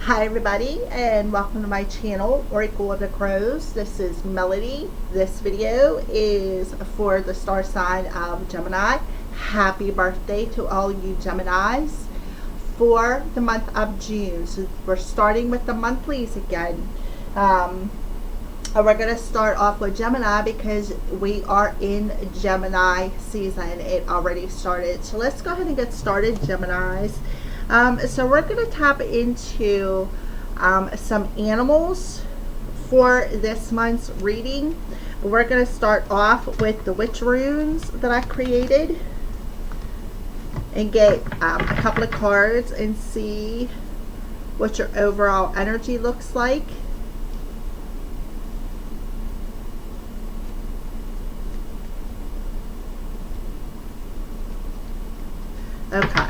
Hi everybody, and welcome to my channel, Oracle of the Crows. This is Melody. This video is for the star sign of Gemini. Happy birthday to all you Geminis for the month of June. So we're starting with the monthlies again. We're going to start off with Gemini because we are in Gemini season. It already started. So let's go ahead and get started, Geminis. So we're going to tap into some animals for this month's reading. We're going to start off with the witch runes that I created and get a couple of cards and see what your overall energy looks like. Okay.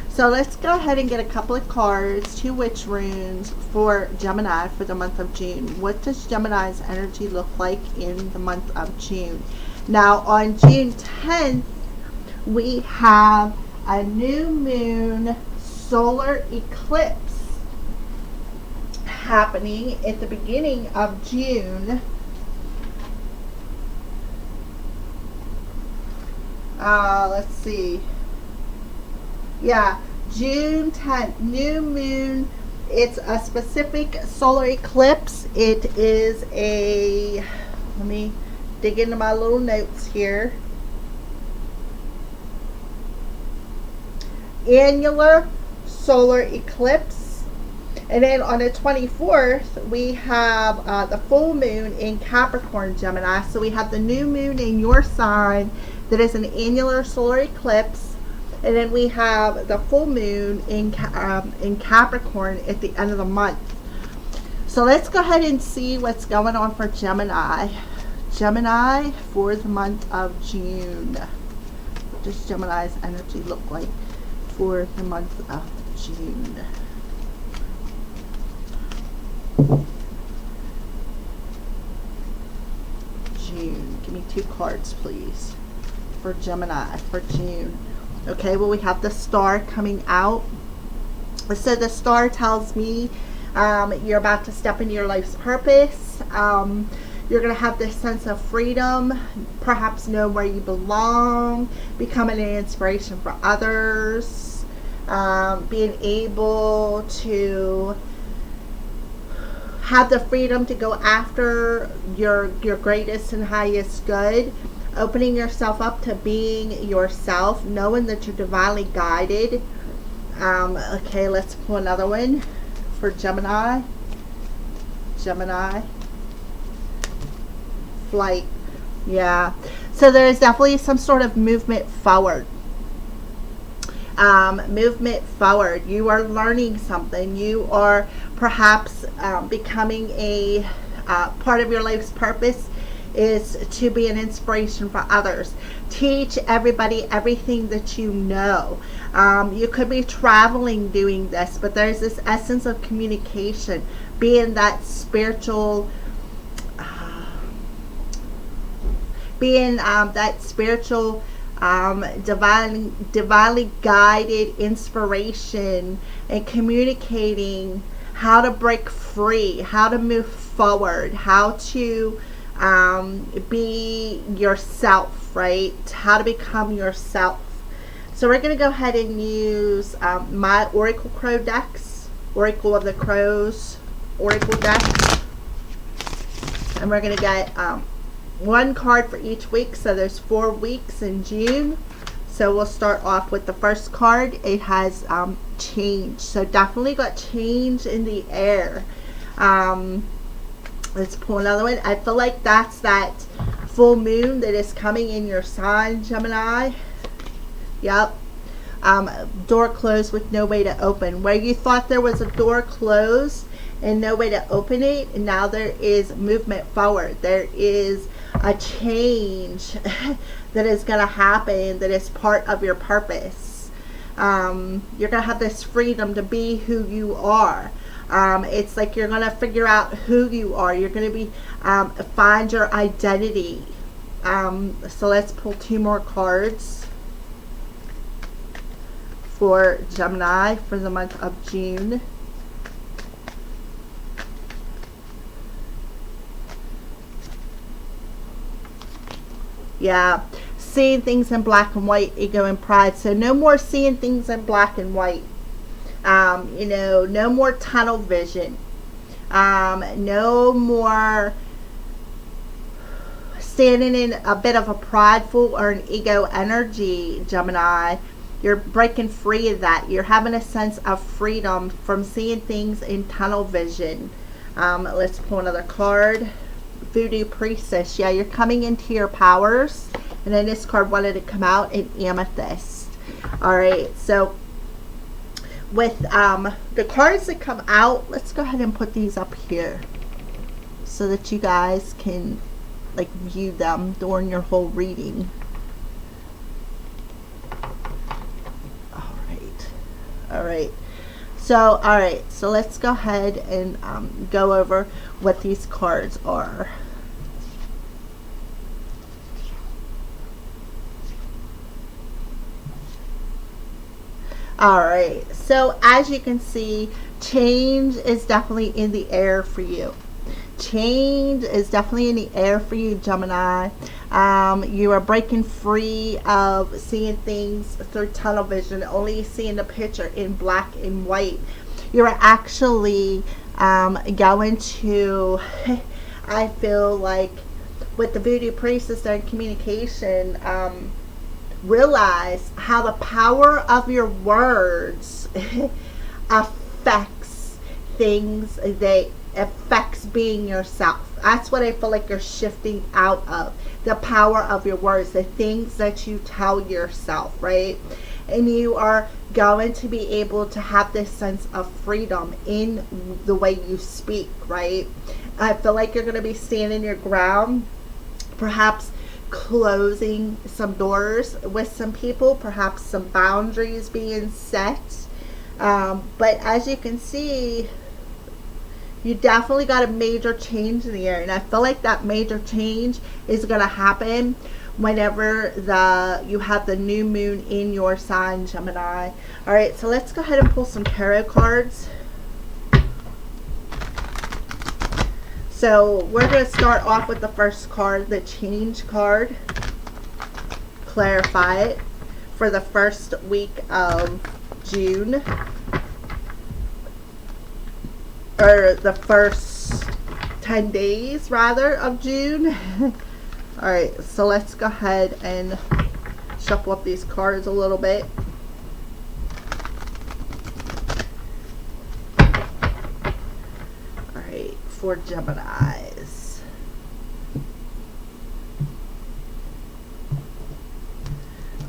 So let's go ahead and get a couple of cards, 2 witch runes for Gemini for the month of June. What does Gemini's energy look like in the month of June? Now on June 10th, we have a new moon solar eclipse happening at the beginning of June. Let's see. Yeah, June 10th, new moon. It's a specific solar eclipse. It is a, let me dig into my little notes here. Annular solar eclipse. And then on the 24th, we have the full moon in Capricorn, Gemini. So we have the new moon in your sign that is an annular solar eclipse. And then we have the full moon in Capricorn at the end of the month. So let's go ahead and see what's going on for Gemini. Gemini for the month of June. What does Gemini's energy look like for the month of June? June. Give me 2 cards, please, for Gemini for June. Okay, well, we have the star coming out. So the star tells me you're about to step into your life's purpose. You're going to have this sense of freedom, perhaps know where you belong, becoming an inspiration for others, being able to have the freedom to go after your greatest and highest good. Opening yourself up to being yourself, knowing that you're divinely guided. Okay, let's pull another one for Gemini. Gemini. Flight. Yeah. So there's definitely some sort of movement forward. Movement forward. You are learning something. You are perhaps becoming a part of your life's purpose is to be an inspiration for others. Teach everybody everything that you know. You could be traveling doing this, but there's this essence of communication, being that spiritual, divinely guided inspiration, and communicating how to break free, how to move forward, how to be yourself, right? How to become yourself. So we're going to go ahead and use my Oracle Crow decks, Oracle of the Crows, Oracle decks. And we're going to get 1 card for each week. So there's 4 weeks in June. So we'll start off with the first card. It has change. So definitely got change in the air. Let's pull another one. I feel like that's that full moon that is coming in your sign, Gemini. Yep. Door closed with no way to open. Where you thought there was a door closed and no way to open it, and now there is movement forward. There is a change that is going to happen that is part of your purpose. You're going to have this freedom to be who you are. It's like you're going to figure out who you are. You're going to be find your identity. So let's pull 2 more cards for Gemini for the month of June. Yeah. Seeing things in black and white, ego and pride. So no more seeing things in black and white. No more tunnel vision. No more standing in a bit of a prideful or an ego energy, Gemini. You're breaking free of that. You're having a sense of freedom from seeing things in tunnel vision. Let's pull another card. Voodoo Priestess. Yeah, you're coming into your powers. And then this card wanted to come out in Amethyst. All right, so with the cards that come out, let's go ahead and put these up here so that you guys can like view them during your whole reading. All right. So let's go ahead and go over what these cards are. All right, so as you can see, change is definitely in the air for you. Change is definitely in the air for you, Gemini. You are breaking free of seeing things through tunnel vision, only seeing the picture in black and white. You're actually going to, I feel like, with the Voodoo Priestess and communication, realize how the power of your words affects things. They affects being yourself. That's what I feel like you're shifting out of. The power of your words, the things that you tell yourself, right? And you are going to be able to have this sense of freedom in the way you speak, right? I feel like you're going to be standing your ground, perhaps closing some doors with some people, perhaps some boundaries being set. But as you can see, you definitely got a major change in the air, and I feel like that major change is going to happen whenever you have the new moon in your sign, Gemini. All right, so let's go ahead and pull some tarot cards. So we're going to start off with the first card, the change card. Clarify it for the first week of June, or the first 10 days rather of June. All right, so let's go ahead and shuffle up these cards a little bit. All right, for Geminis.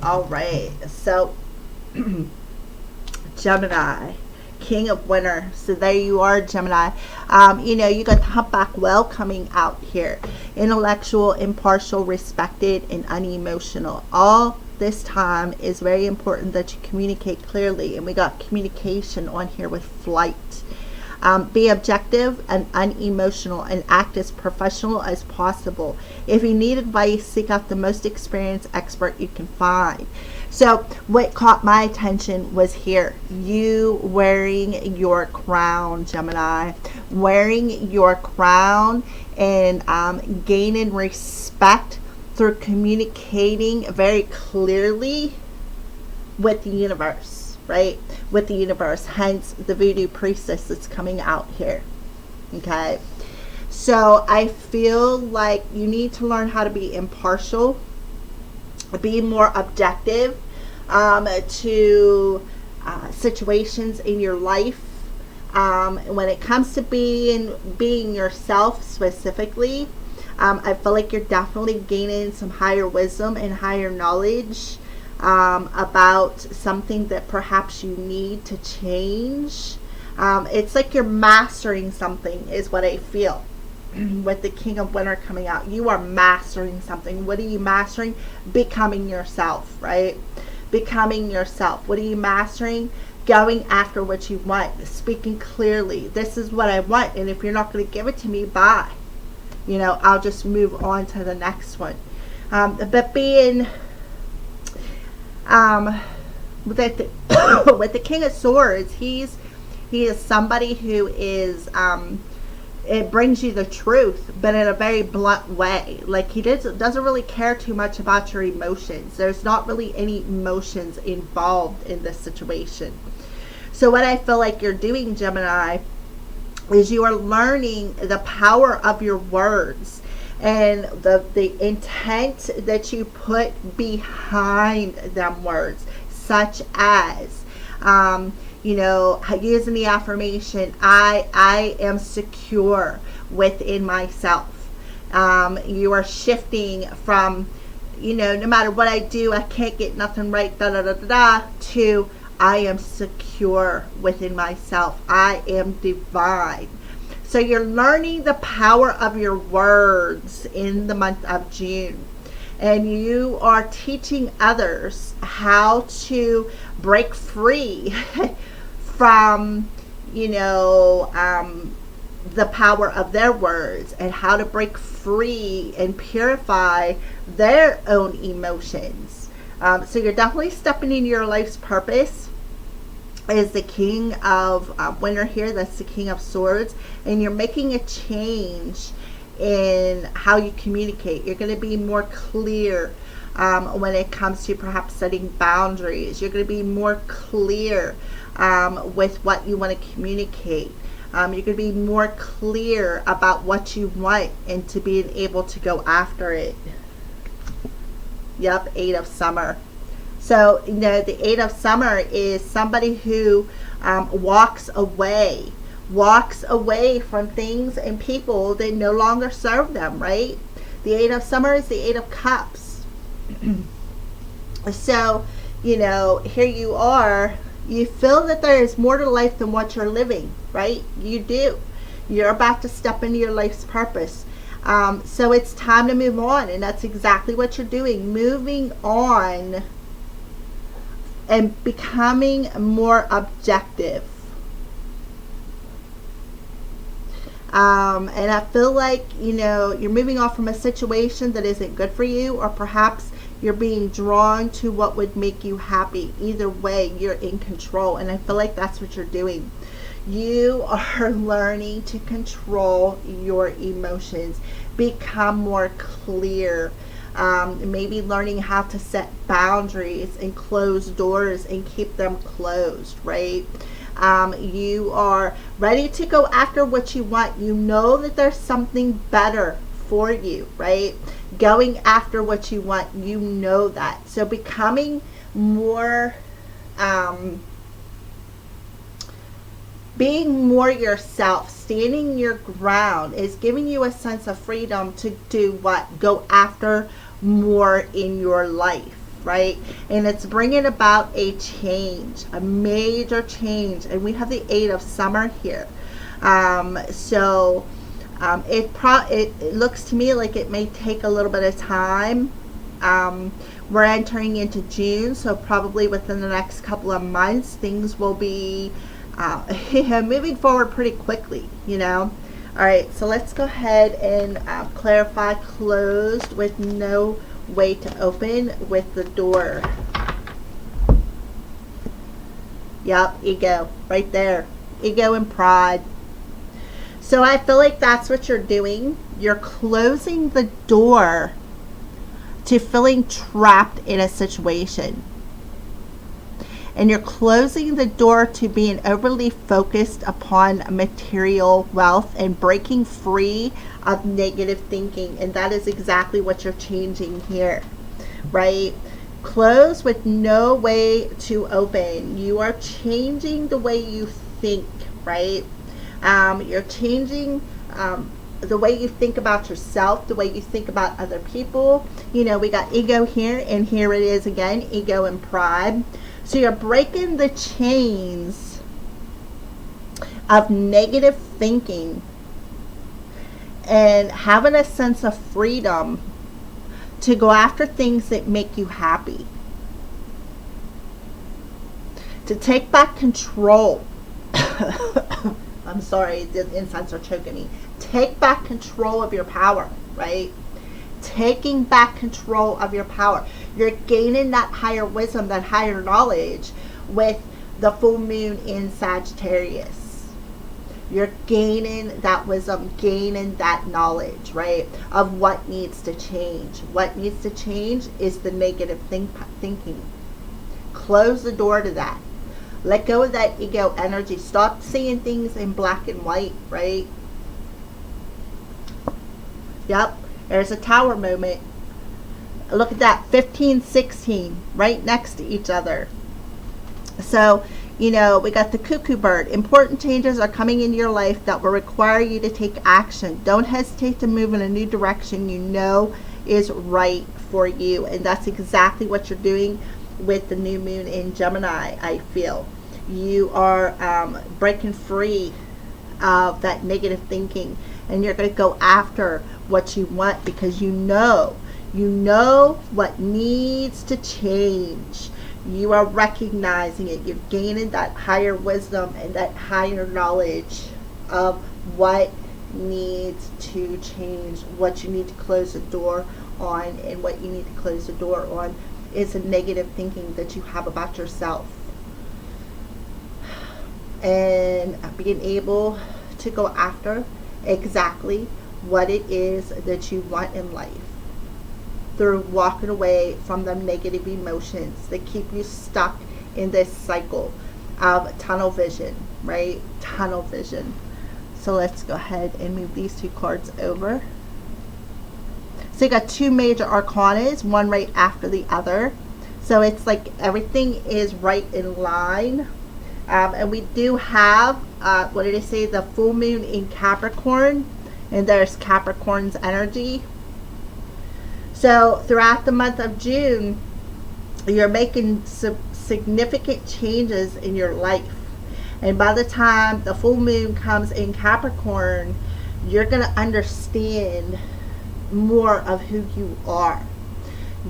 All right, so Gemini, King of Winter. So there you are, Gemini. You got the humpback whale coming out here. Intellectual, impartial, respected, and unemotional. All this time is very important that you communicate clearly. And we got communication on here with flight. Be objective and unemotional and act as professional as possible. If you need advice, seek out the most experienced expert you can find. So what caught my attention was here, you wearing your crown, Gemini. Wearing your crown and gaining respect through communicating very clearly with the universe, right? With the universe, hence the Voodoo Priestess that's coming out here. Okay, so I feel like you need to learn how to be impartial, be more objective to situations in your life. When it comes to being yourself specifically, I feel like you're definitely gaining some higher wisdom and higher knowledge about something that perhaps you need to change. It's like you're mastering something is what I feel. With the King of Winter coming out, you are mastering something. What are you mastering? Becoming yourself, right? Becoming yourself. What are you mastering? Going after what you want, speaking clearly. This is what I want, and if you're not going to give it to me, bye. I'll just move on to the next one. But being with the King of Swords, he is somebody who is it brings you the truth, but in a very blunt way. Like, he doesn't really care too much about your emotions. There's not really any emotions involved in this situation. So what I feel like you're doing, Gemini, is you are learning the power of your words and the intent that you put behind them words, such as using the affirmation, I am secure within myself. You are shifting from, no matter what I do, I can't get nothing right, da da da da da, to I am secure within myself. I am divine. So you're learning the power of your words in the month of June. And you are teaching others how to break free from, the power of their words, and how to break free and purify their own emotions. So you're definitely stepping into your life's purpose. Is the King of Winter here. That's the King of Swords. And you're making a change in how you communicate. You're going to be more clear when it comes to perhaps setting boundaries. You're going to be more clear with what you want to communicate. You're going to be more clear about what you want and to being able to go after it. Yep, Eight of Summer. So, the Eight of Summer is somebody who walks away from things and people that no longer serve them, right? The Eight of Summer is the Eight of Cups. So, here you are. You feel that there is more to life than what you're living, right? You do. You're about to step into your life's purpose. So it's time to move on, and that's exactly what you're doing. Moving on and becoming more objective. And I feel like, you're moving off from a situation that isn't good for you, or perhaps you're being drawn to what would make you happy. Either way, you're in control, and I feel like that's what you're doing. You are learning to control your emotions, become more clear. Maybe learning how to set boundaries and close doors and keep them closed, right? You are ready to go after what you want. You know that there's something better for you, right? Going after what you want, you know that. So becoming more, being more yourself, standing your ground, is giving you a sense of freedom to do what? Go after more in your life, right? And it's bringing about a change, a major change. And we have the Eight of Summer here. It looks to me like it may take a little bit of time. We're entering into June, so probably within the next couple of months, things will be moving forward pretty quickly, All right, so let's go ahead and clarify closed with no way to open with the door. Yep, ego, right there. Ego and pride. So I feel like that's what you're doing. You're closing the door to feeling trapped in a situation. And you're closing the door to being overly focused upon material wealth and breaking free of negative thinking. And that is exactly what you're changing here, right? Close with no way to open. You are changing the way you think, right? You're changing the way you think about yourself, the way you think about other people. We got ego here, and here it is again, ego and pride. So you're breaking the chains of negative thinking and having a sense of freedom to go after things that make you happy. To take back control. I'm sorry, the insides are choking me. Take back control of your power, right? Taking back control of your power. You're gaining that higher wisdom, that higher knowledge with the full moon in Sagittarius. You're gaining that wisdom, gaining that knowledge, right, of what needs to change. What needs to change is the negative thinking. Close the door to that. Let go of that ego energy. Stop seeing things in black and white, right? Yep, there's a tower moment. Look at that, 15, 16, right next to each other. So, you know, we got the cuckoo bird. Important changes are coming into your life that will require you to take action. Don't hesitate to move in a new direction you know is right for you. And that's exactly what you're doing with the new moon in Gemini, I feel. You are breaking free of that negative thinking, and you're going to go after what you want because you know what needs to change. You are recognizing it. You're gaining that higher wisdom and that higher knowledge of what needs to change, what you need to close the door on, and what you need to close the door on is a negative thinking that you have about yourself. And being able to go after exactly what it is that you want in life through walking away from the negative emotions that keep you stuck in this cycle of tunnel vision, right? Tunnel vision. So let's go ahead and move these two cards over. So you got two major arcanas, one right after the other. So it's like everything is right in line. And we do have, what did I say, the full moon in Capricorn. And there's Capricorn's energy. So throughout the month of June, you're making some significant changes in your life. And by the time the full moon comes in Capricorn, you're going to understand more of who you are.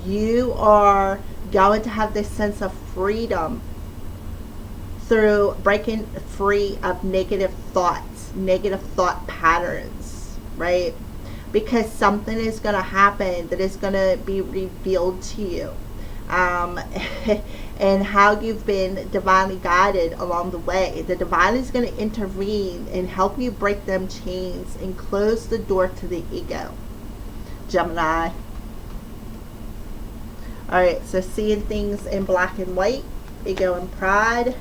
You are going to have this sense of freedom through breaking free of negative thoughts, negative thought patterns, right? Because something is going to happen that is going to be revealed to you. And how you've been divinely guided along the way. The divine is going to intervene and help you break them chains and close the door to the ego. Gemini. Alright, so seeing things in black and white, ego and pride.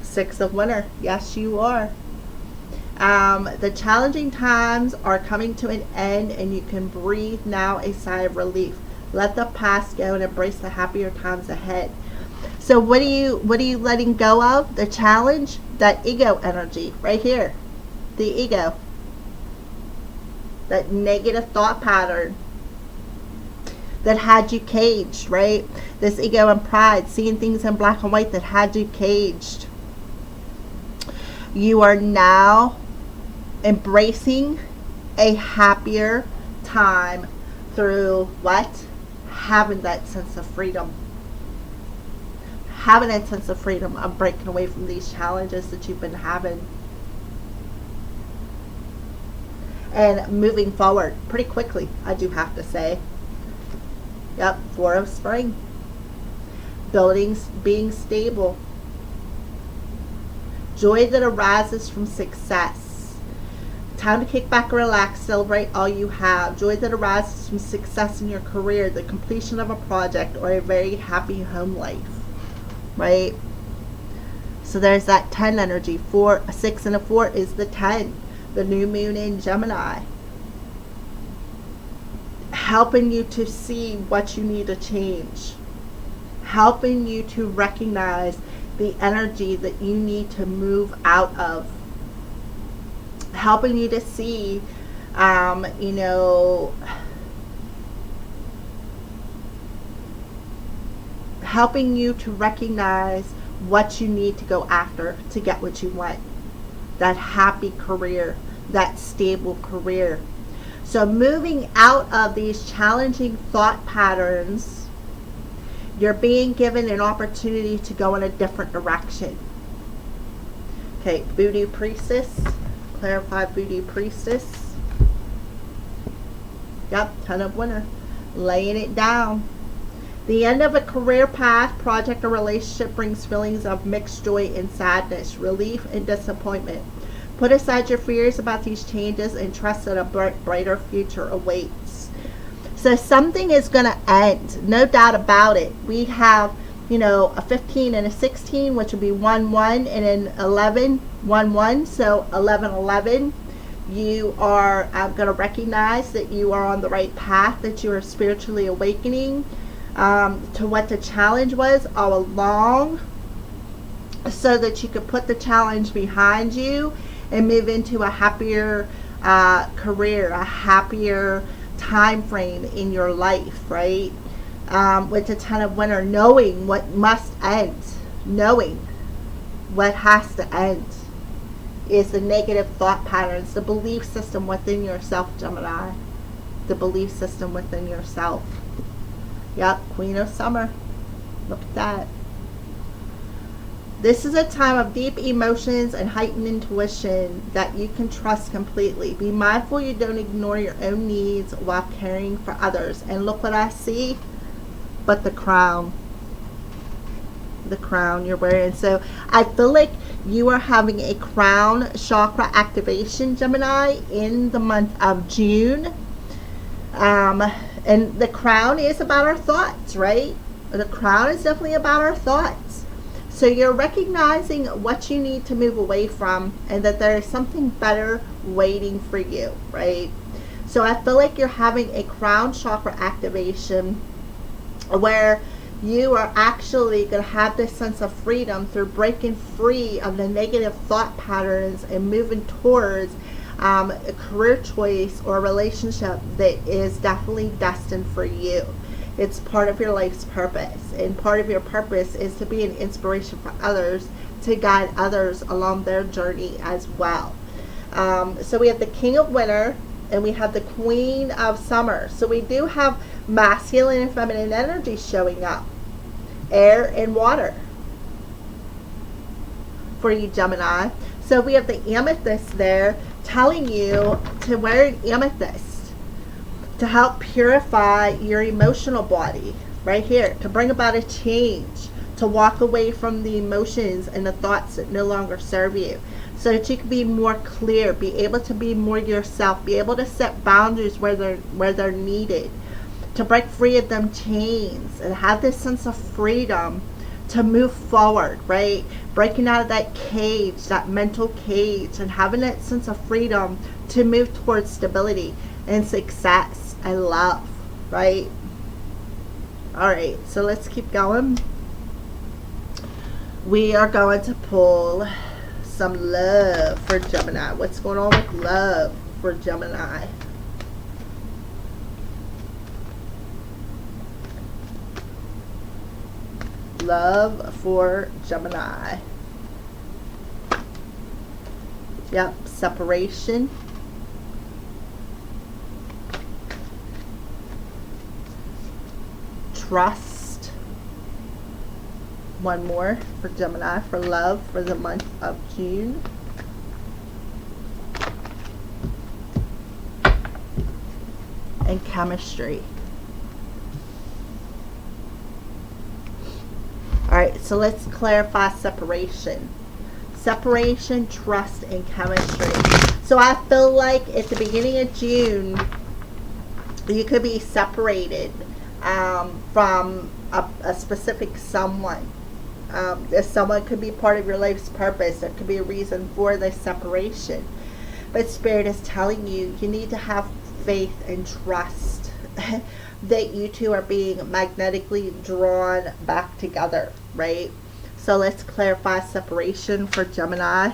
Six of Winter. Yes, you are. The challenging times are coming to an end, and you can breathe now a sigh of relief. Let the past go and embrace the happier times ahead. So what are you letting go of? The challenge? That ego energy right here. The ego. That negative thought pattern that had you caged, right? This ego and pride, seeing things in black and white that had you caged. You are now embracing a happier time through what? Having that sense of freedom. Having that sense of freedom of breaking away from these challenges that you've been having. And moving forward pretty quickly, I do have to say. Yep, Four of Spring. Buildings being stable. Joy that arises from success. Time to kick back and relax, celebrate all you have. Joy that arises from success in your career, the completion of a project, or a very happy home life. Right? So there's that 10 energy. 4, a 6 and a 4 is the 10. The new moon in Gemini. Helping you to see what you need to change. Helping you to recognize the energy that you need to move out of. Helping you to see, helping you to recognize what you need to go after to get what you want. That happy career, that stable career. So moving out of these challenging thought patterns, you're being given an opportunity to go in a different direction. Okay, Voodoo Priestess. Clarify Voodoo Priestess. Yep, 10 of Winter. Laying it down. The end of a career path, project, or relationship brings feelings of mixed joy and sadness, relief and disappointment. Put aside your fears about these changes and trust that a brighter future awaits. So something is going to end, no doubt about it. We have, a 15 and a 16, which would be 1-1, and an 11, 1-1, so 11-11. You are going to recognize that you are on the right path, that you are spiritually awakening to what the challenge was all along, so that you could put the challenge behind you and move into a happier career, a happier time frame in your life, right? With the 10 of winter, knowing what must end, knowing what has to end is the negative thought patterns, the belief system within yourself, Gemini. The belief system within yourself. Yep, Queen of Summer. Look at that. This is a time of deep emotions and heightened intuition that you can trust completely. Be mindful you don't ignore your own needs while caring for others. And look what I see, but the crown. The crown you're wearing. So I feel like you are having a crown chakra activation, Gemini, in the month of June. And the crown is about our thoughts, right? The crown is definitely about our thoughts. So you're recognizing what you need to move away from, and that there is something better waiting for you, right? So I feel like you're having a crown chakra activation where you are actually going to have this sense of freedom through breaking free of the negative thought patterns and moving towards a career choice or a relationship that is definitely destined for you. It's part of your life's purpose, and part of your purpose is to be an inspiration for others, to guide others along their journey as well. So we have the King of Winter and we have the Queen of Summer. So we do have masculine and feminine energy showing up, air and water for you, Gemini. So we have the amethyst there, telling you to wear an amethyst to help purify your emotional body, right here, to bring about a change, to walk away from the emotions and the thoughts that no longer serve you, so that you can be more clear, be able to be more yourself, be able to set boundaries where they're needed, to break free of them chains and have this sense of freedom to move forward, right? Breaking out of that cage, that mental cage, and having that sense of freedom to move towards stability and success and love, right? All right, so let's keep going. We are going to pull some love for Gemini. What's going on with love for Gemini? Love for Gemini. Yep, separation. Trust. One more for Gemini for love for the month of June. And chemistry. Alright, so let's clarify separation. Separation, trust, and chemistry. So I feel like at the beginning of June, you could be separated from a specific someone. This someone could be part of your life's purpose. There could be a reason for this separation. But Spirit is telling you, you need to have faith and trust that you two are being magnetically drawn back together, right? So let's clarify separation for Gemini.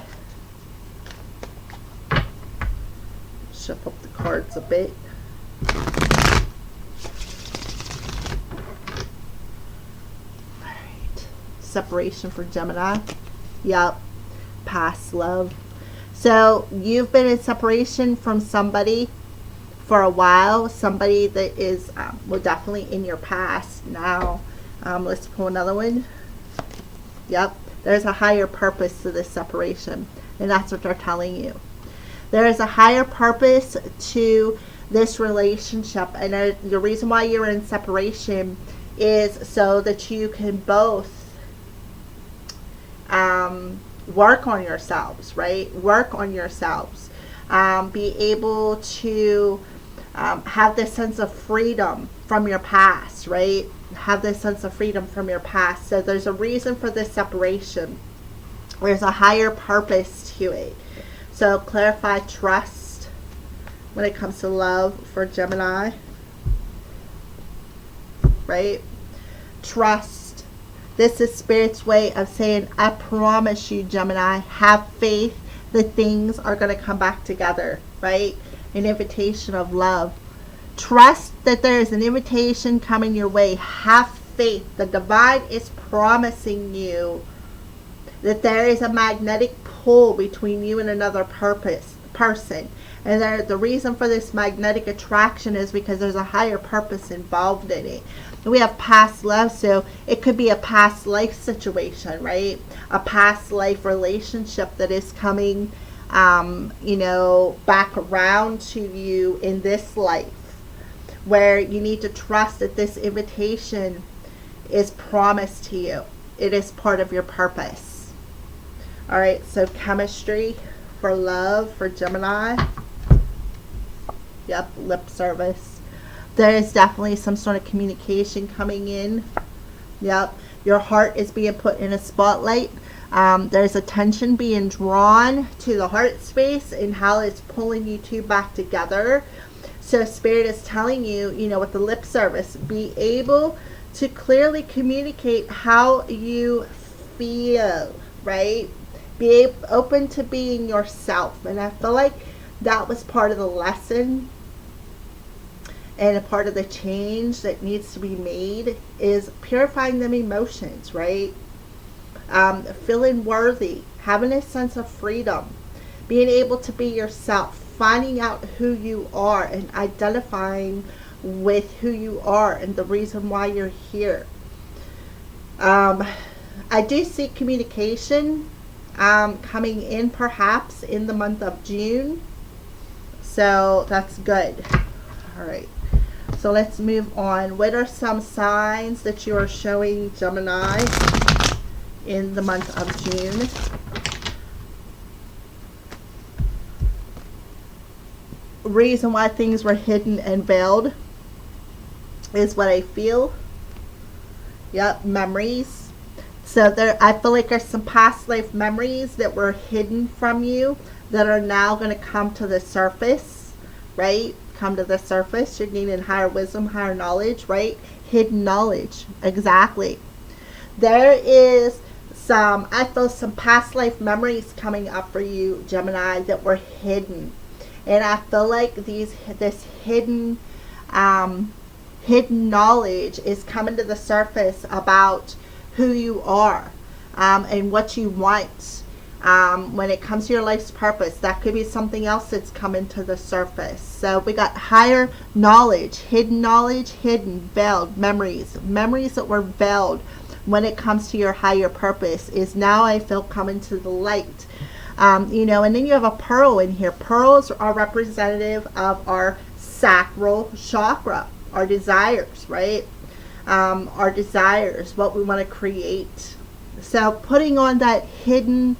Shuffle up the cards a bit. Alright. Separation for Gemini. Yep. Past love. So you've been in separation from somebody for a while, somebody that is well, definitely in your past now. Let's pull another one. Yep, there's a higher purpose to this separation, and that's what they're telling you. There is a higher purpose to this relationship, and the reason why you're in separation is so that you can both work on yourselves, right? Work on yourselves. Be able to have this sense of freedom from your past, right? Have this sense of freedom from your past. So there's a reason for this separation. There's a higher purpose to it. So clarify trust when it comes to love for Gemini, right? Trust. This is Spirit's way of saying, I promise you, Gemini, have faith that things are going to come back together, right? An invitation of love. Trust that there is an invitation coming your way. Have faith. The divine is promising you that there is a magnetic pull between you and another person. And the reason for this magnetic attraction is because there's a higher purpose involved in it. We have past love, so it could be a past life situation, right? A past life relationship that is coming, back around to you in this life, where you need to trust that this invitation is promised to you. It is part of your purpose. All right, so chemistry for love for Gemini. Yep, lip service. There is definitely some sort of communication coming in. Yep, your heart is being put in a spotlight. There's attention being drawn to the heart space and how it's pulling you two back together. So Spirit is telling you, with the lip service, be able to clearly communicate how you feel, right? Be open to being yourself. And I feel like that was part of the lesson. And a part of the change that needs to be made is purifying them emotions, right? Feeling worthy, having a sense of freedom, being able to be yourself, finding out who you are and identifying with who you are and the reason why you're here. I do see communication coming in perhaps in the month of June. So that's good. All right. So let's move on. What are some signs that you are showing Gemini in the month of June? Reason why things were hidden and veiled is what I feel. Yep, memories. So I feel like there's some past life memories that were hidden from you that are now going to come to the surface, right? Come to the surface. You're gaining higher wisdom, higher knowledge, right? Hidden knowledge. Exactly. There is I feel some past life memories coming up for you, Gemini, that were hidden. And I feel like this hidden knowledge is coming to the surface about who you are and what you want. When it comes to your life's purpose, that could be something else that's coming to the surface. So we got higher knowledge, hidden, veiled memories that were veiled when it comes to your higher purpose is now I feel coming to the light. And then you have a pearl in here. Pearls are representative of our sacral chakra, our desires, right? Our desires, what we want to create. So putting on that hidden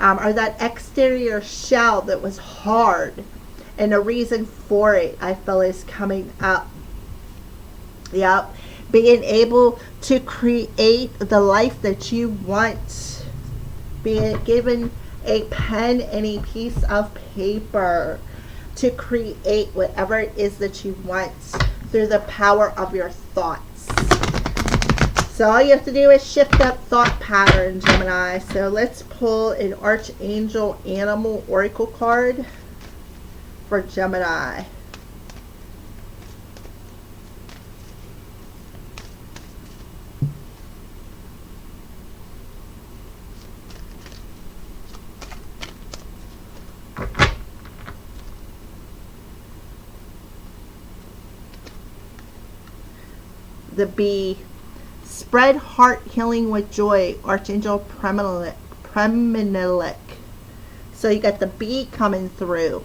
or that exterior shell that was hard, and a reason for it, I feel, is coming up. Yep. Being able to create the life that you want. Being given a pen and a piece of paper to create whatever it is that you want through the power of your thoughts. So all you have to do is shift that thought pattern, Gemini. So let's pull an Archangel Animal Oracle card for Gemini. The bee. Spread heart healing with joy, Archangel Preminilik. So you got the bee coming through.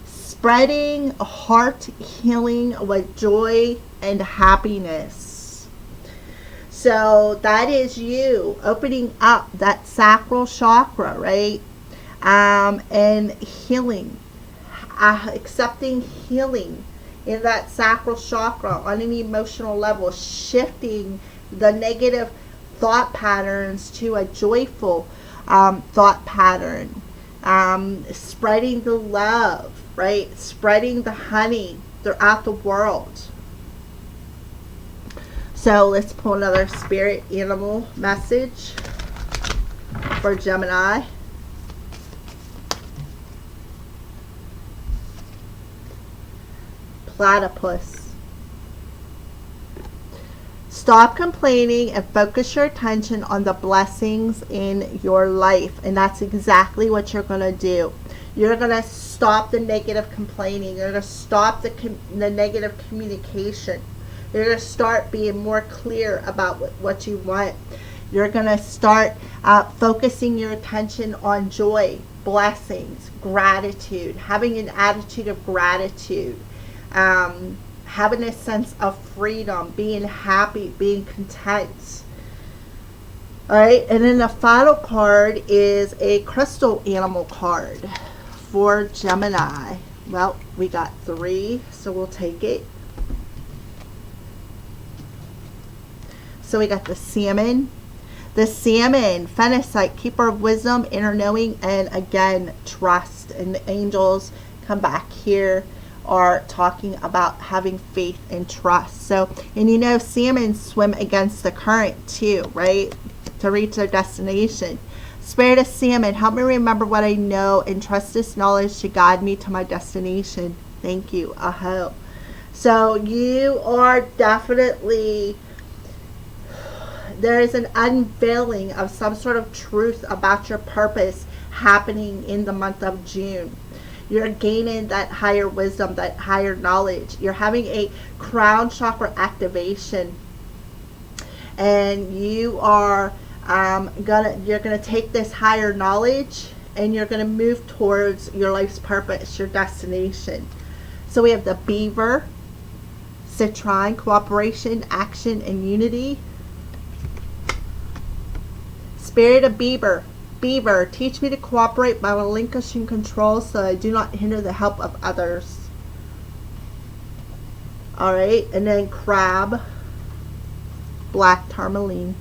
Spreading heart healing with joy and happiness. So that is you opening up that sacral chakra, right? And healing, accepting healing in that sacral chakra on an emotional level, shifting the negative thought patterns to a joyful thought pattern, spreading the love, right? Spreading the honey throughout the world. So let's pull another spirit animal message for Gemini. Platypus. Stop complaining and focus your attention on the blessings in your life. And that's exactly what you're going to do. You're going to stop the negative complaining. You're going to stop the negative communication. You're going to start being more clear about what you want. You're going to start focusing your attention on joy, blessings, gratitude, having an attitude of gratitude. Having a sense of freedom, being happy, being content. All right, and then the final card is a crystal animal card for Gemini. Well, we got 3, so we'll take it. So we got the salmon. The salmon, phenicite, keeper of wisdom, inner knowing, and again, trust. And the angels come back here are talking about having faith and trust. So, and you know, salmon swim against the current too, right? To reach their destination. Spirit of salmon, help me remember what I know and trust this knowledge to guide me to my destination. Thank you. Aho. So you are definitely, there is an unveiling of some sort of truth about your purpose happening in the month of June. You're gaining that higher wisdom, that higher knowledge. You're having a crown chakra activation, and you are you're gonna take this higher knowledge and you're gonna move towards your life's purpose, your destination. So we have the beaver, citrine, cooperation, action, and unity. Spirit of beaver. Beaver, teach me to cooperate by relinquishing control so I do not hinder the help of others. Alright, and then crab, black tourmaline.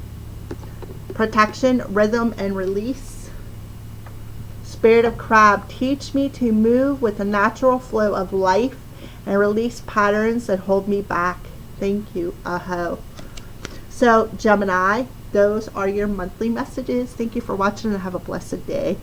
Protection, rhythm, and release. Spirit of crab, teach me to move with the natural flow of life and release patterns that hold me back. Thank you. Aho. So, Gemini, those are your monthly messages. Thank you for watching and have a blessed day.